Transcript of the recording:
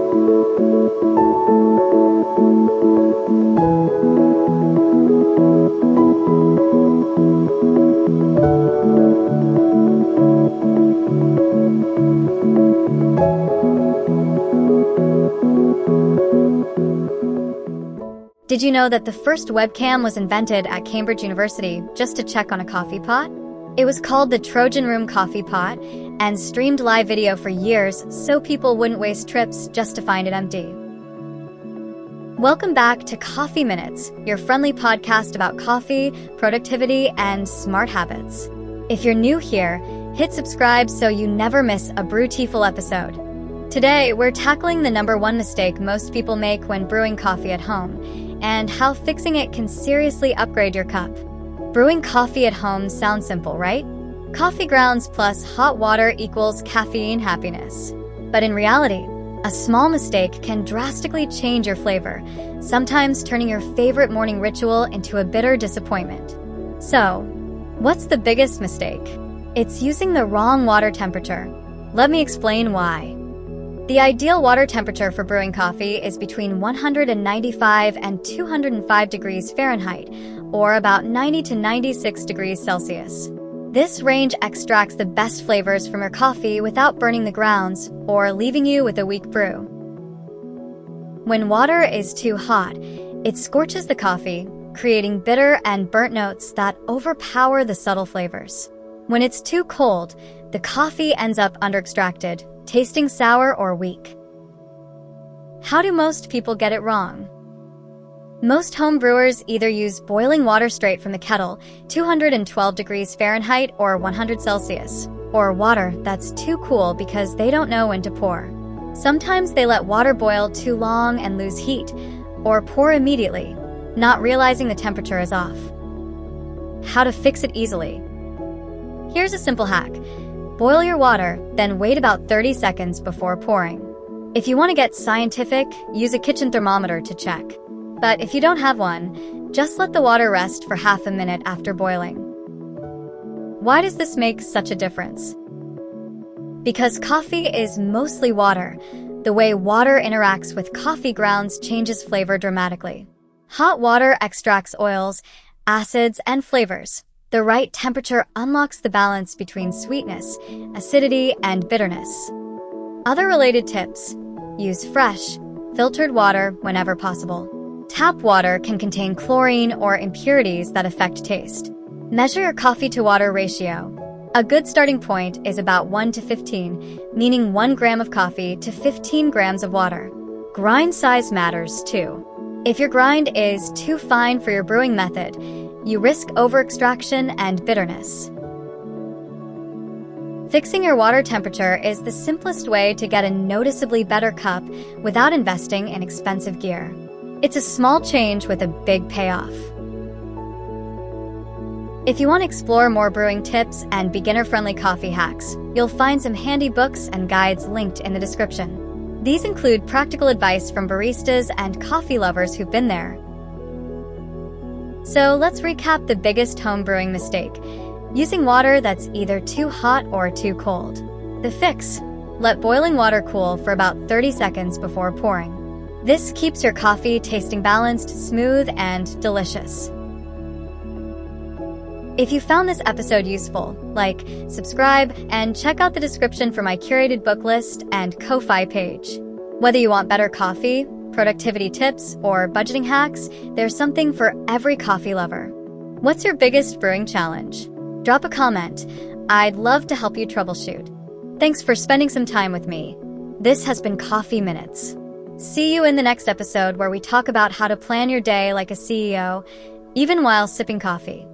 Did you know that the first webcam was invented at Cambridge University just to check on a coffee pot? It was called the Trojan Room Coffee Pot and streamed live video for years so people wouldn't waste trips just to find it empty. Welcome back to Coffee Minutes, your friendly podcast about coffee, productivity, and smart habits. If you're new here, hit subscribe so you never miss a Brewtiful episode. Today, we're tackling the #1 mistake most people make when brewing coffee at home, and how fixing it can seriously upgrade your cup. Brewing coffee at home sounds simple, right? Coffee grounds plus hot water equals caffeine happiness. But in reality, a small mistake can drastically change your flavor, sometimes turning your favorite morning ritual into a bitter disappointment. So, what's the biggest mistake? It's using the wrong water temperature. Let me explain why. The ideal water temperature for brewing coffee is between 195 and 205 degrees Fahrenheit, or about 90 to 96 degrees Celsius. This range extracts the best flavors from your coffee without burning the grounds or leaving you with a weak brew. When water is too hot, it scorches the coffee, creating bitter and burnt notes that overpower the subtle flavors. When it's too cold, the coffee ends up under-extracted, tasting sour or weak. How do most people get it wrong? Most home brewers either use boiling water straight from the kettle, 212 degrees Fahrenheit or 100 Celsius, or water that's too cool because they don't know when to pour. Sometimes they let water boil too long and lose heat, or pour immediately, not realizing the temperature is off. How to fix it easily? Here's a simple hack. Boil your water, then wait about 30 seconds before pouring. If you want to get scientific, use a kitchen thermometer to check. But if you don't have one, just let the water rest for half a minute after boiling. Why does this make such a difference? Because coffee is mostly water. The way water interacts with coffee grounds changes flavor dramatically. Hot water extracts oils, acids, and flavors. The right temperature unlocks the balance between sweetness, acidity, and bitterness. Other related tips: use fresh, filtered water whenever possible. Tap water can contain chlorine or impurities that affect taste. Measure your coffee to water ratio. A good starting point is about 1 to 15, meaning 1 gram of coffee to 15 grams of water. Grind size matters too. If your grind is too fine for your brewing method, you risk over-extraction and bitterness. Fixing your water temperature is the simplest way to get a noticeably better cup without investing in expensive gear. It's a small change with a big payoff. If you want to explore more brewing tips and beginner-friendly coffee hacks, you'll find some handy books and guides linked in the description. These include practical advice from baristas and coffee lovers who've been there. So let's recap the biggest home brewing mistake: using water that's either too hot or too cold. The fix: let boiling water cool for about 30 seconds before pouring. This keeps your coffee tasting balanced, smooth, and delicious. If you found this episode useful, like, subscribe, and check out the description for my curated book list and Ko-Fi page. Whether you want better coffee, productivity tips, or budgeting hacks, there's something for every coffee lover. What's your biggest brewing challenge? Drop a comment. I'd love to help you troubleshoot. Thanks for spending some time with me. This has been Coffee Minutes. See you in the next episode where we talk about how to plan your day like a CEO, even while sipping coffee.